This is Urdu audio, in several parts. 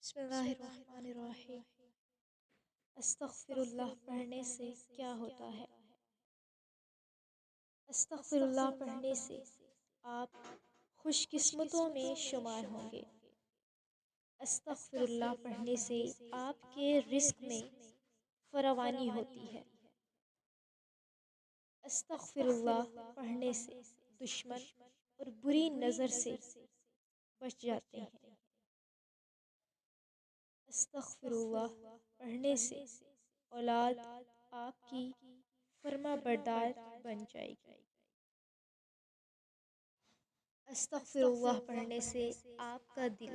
بسم اللہ الرحمن الرحیم۔ استغفر اللہ پڑھنے سے کیا ہوتا ہے؟ استغفر اللہ پڑھنے سے آپ خوش قسمتوں میں شمار ہوں گے۔ استغفر اللہ پڑھنے سے آپ کے رزق میں فراوانی ہوتی ہے۔ استغفر اللہ پڑھنے سے دشمن اور بری نظر سے بچ جاتے ہیں۔ استغفر اللہ پڑھنے سے اولاد آپ کی فرما بردار بن جائے گی۔ استغفر اللہ پڑھنے سے آپ کا دل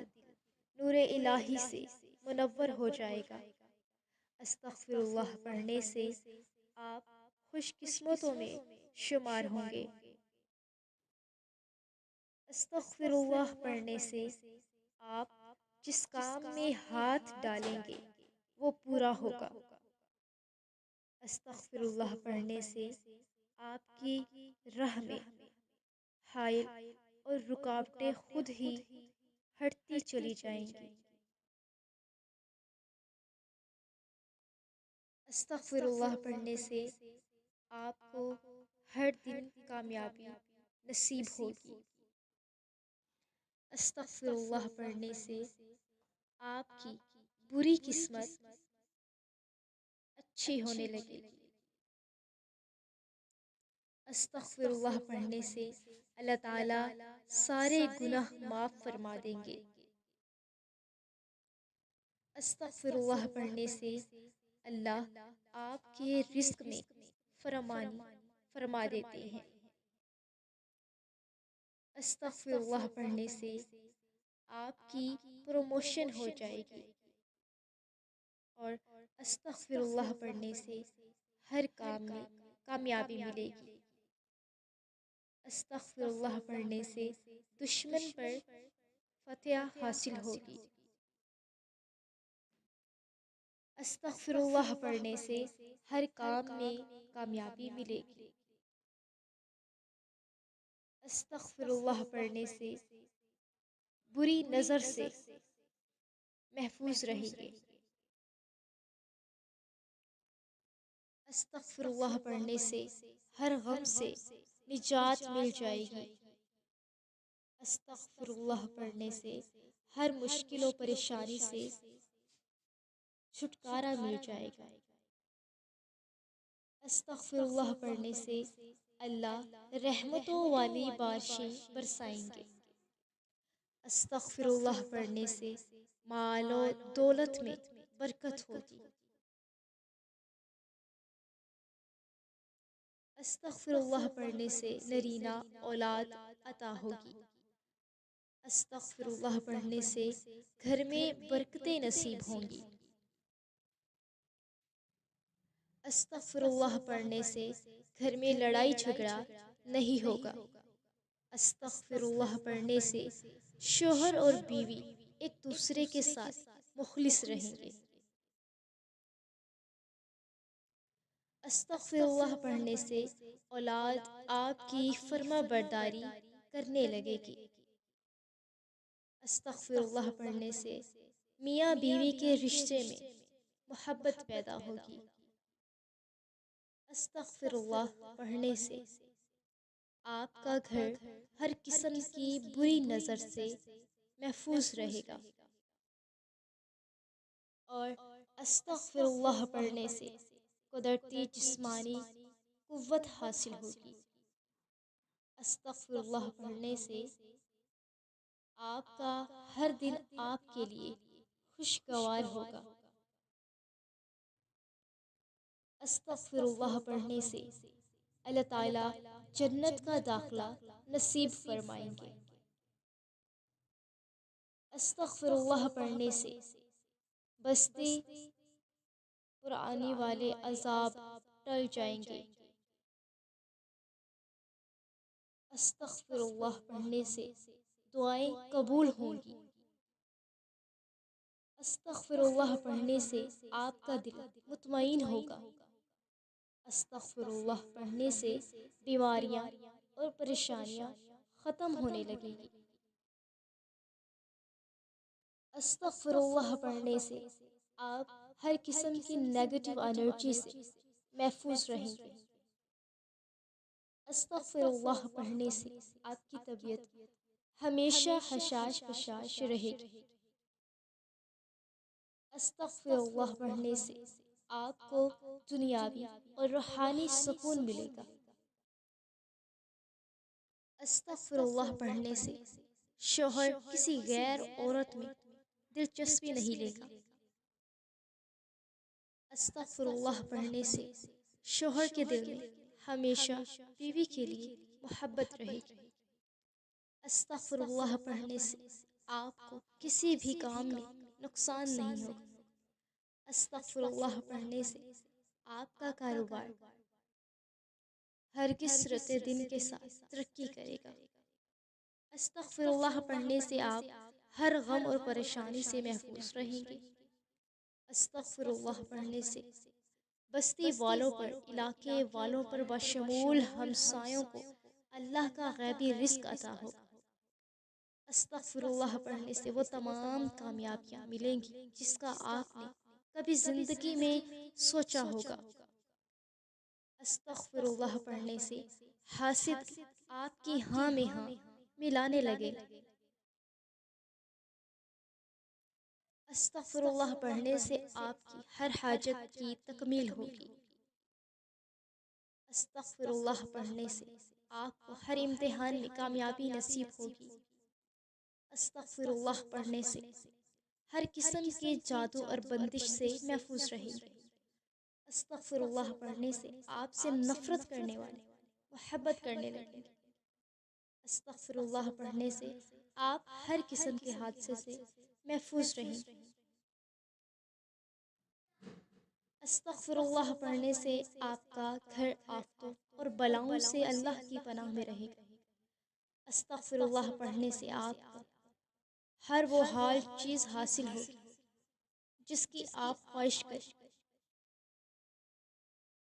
نور الہی سے منور ہو جائے گا۔ استغفر اللہ پڑھنے سے آپ خوش قسمتوں میں شمار ہوں گے۔ استغفر اللہ پڑھنے سے آپ جس کام میں ہاتھ ڈالیں گے وہ پورا ہوگا۔ استغفر اللہ پڑھنے سے آپ کی راہ میں حائل اور رکاوٹیں خود ہی ہٹتی چلی جائیں گی۔ استغفر اللہ پڑھنے سے آپ کو ہر دن کامیابی نصیب ہوگی۔ استغفر اللہ پڑھنے سے آپ کی بری قسمت اچھی ہونے لگے گی۔ استغفر اللہ پڑھنے سے اللہ تعالیٰ سارے گناہ معاف فرما دیں گے۔ استغفر اللہ پڑھنے سے اللہ آپ کے رزق میں فراوانی فرما دیتے ہیں۔ استغفر اللہ پڑھنے سے آپ کی پروموشن ہو جائے گی، اور استغفر اللہ پڑھنے سے ہر کام میں کامیابی ملے گی۔ استغفر اللہ پڑھنے سے دشمن پر فتح حاصل ہوگی۔ استغفر اللہ پڑھنے سے ہر کام میں کامیابی ملے گی۔ استغفر اللہ پڑھنے سے بری نظر سے محفوظ رہیں گے۔ استغفر اللہ پڑھنے سے ہر غم سے نجات مل جائے گی۔ استغفر اللہ پڑھنے سے ہر مشکل و پریشانی سے چھٹکارا مل جائے گا۔ استغفر اللہ پڑھنے سے اللہ رحمتوں والی بارشیں برسائیں گے۔ استغفر اللہ پڑھنے سے مال و دولت میں برکت ہوگی۔ استغفر اللہ پڑھنے سے نرینہ اولاد عطا ہوگی۔ استغفر اللہ پڑھنے سے گھر میں برکتیں نصیب ہوں گی۔ استغفر اللہ پڑھنے سے گھر میں لڑائی جھگڑا نہیں ہوگا۔ استغفر اللہ پڑھنے سے شوہر اور بیوی ایک دوسرے کے ساتھ مخلص رہیں گے۔ استغفر اللہ پڑھنے سے اولاد آپ کی فرما برداری کرنے لگے گی۔ استغفر اللہ پڑھنے سے میاں بیوی کے رشتے میں محبت پیدا ہوگی۔ استغفر اللہ پڑھنے سے آپ کا گھر ہر قسم کی بری نظر سے محفوظ رہے گا، اور استغفر اللہ پڑھنے سے قدرتی جسمانی قوت حاصل ہوگی۔ استغفر اللہ پڑھنے سے آپ کا ہر دن آپ کے لیے خوشگوار ہوگا۔ استغفر اللہ پڑھنے سے اللہ تعالیٰ جنت کا داخلہ نصیب فرمائیں گے۔ استغفر اللہ پڑھنے سے بستی پرانی والے عذاب ٹل جائیں گے۔ استغفر اللہ پڑھنے سے دعائیں قبول ہوں گی۔ استغفر اللہ پڑھنے سے آپ کا دل مطمئن ہوگا۔ استغفر اللہ پڑھنے سے بیماریاں اور پریشانیاں ختم ہونے لگیں گی۔ استغفر اللہ پڑھنے سے آپ ہر قسم کی نیگیٹو انرجی سے محفوظ رہیں گے۔ استغفر اللہ پڑھنے سے آپ کی طبیعت ہمیشہ حشاش بشاش رہے گی۔ استغفر اللہ پڑھنے سے آپ کو دنیاوی اور روحانی سکون ملے گا۔ استغفر اللہ پڑھنے سے شوہر کسی غیر عورت میں دلچسپی نہیں لے گا۔ استغفر اللہ پڑھنے سے شوہر کے دل میں ہمیشہ بیوی کے لیے محبت رہے گی۔ استغفر اللہ پڑھنے سے آپ کو کسی بھی کام میں نقصان نہیں ہوگا۔ استغفر اللہ پڑھنے سے آپ کا کاروبار ہرگز صورت دن کے ساتھ ترقی کرے گا۔ استغفر اللہ پڑھنے سے آپ ہر غم اور پریشانی سے محفوظ رہیں گے۔ استغفر اللہ پڑھنے سے بستی والوں پر، علاقے والوں پر بشمول ہمسایوں کو اللہ کا غیبی رزق عطا ہوگا۔ استغفر اللہ پڑھنے سے وہ تمام کامیابیاں ملیں گی جس کا آپ نے کبھی زندگی میں سوچا ہوگا۔ استغفر اللہ پڑھنے سے حاسد آپ کی ہاں میں ہاں ملانے لگے۔ استغفر اللہ پڑھنے سے آپ کی ہر حاجت کی تکمیل ہوگی۔ استغفر اللہ پڑھنے سے آپ کو ہر امتحان میں کامیابی نصیب ہوگی۔ استغفر اللہ پڑھنے سے ہر قسم کے جادو اور بندش سے محفوظ رہیں گے۔ استغفر اللہ پڑھنے سے آپ سے نفرت کرنے والے محبت کرنے لگیں گے۔ استغفر اللہ پڑھنے سے آپ ہر قسم کے حادثے سے محفوظ رہیں گے۔ استغفر اللہ پڑھنے سے آپ کا گھر آفتوں اور بلاؤں سے اللہ کی پناہ میں رہے گا۔ استغفر اللہ پڑھنے سے آپ کو ہر وہ حال چیز حاصل ہوگی جس کی آپ خواہش کریں۔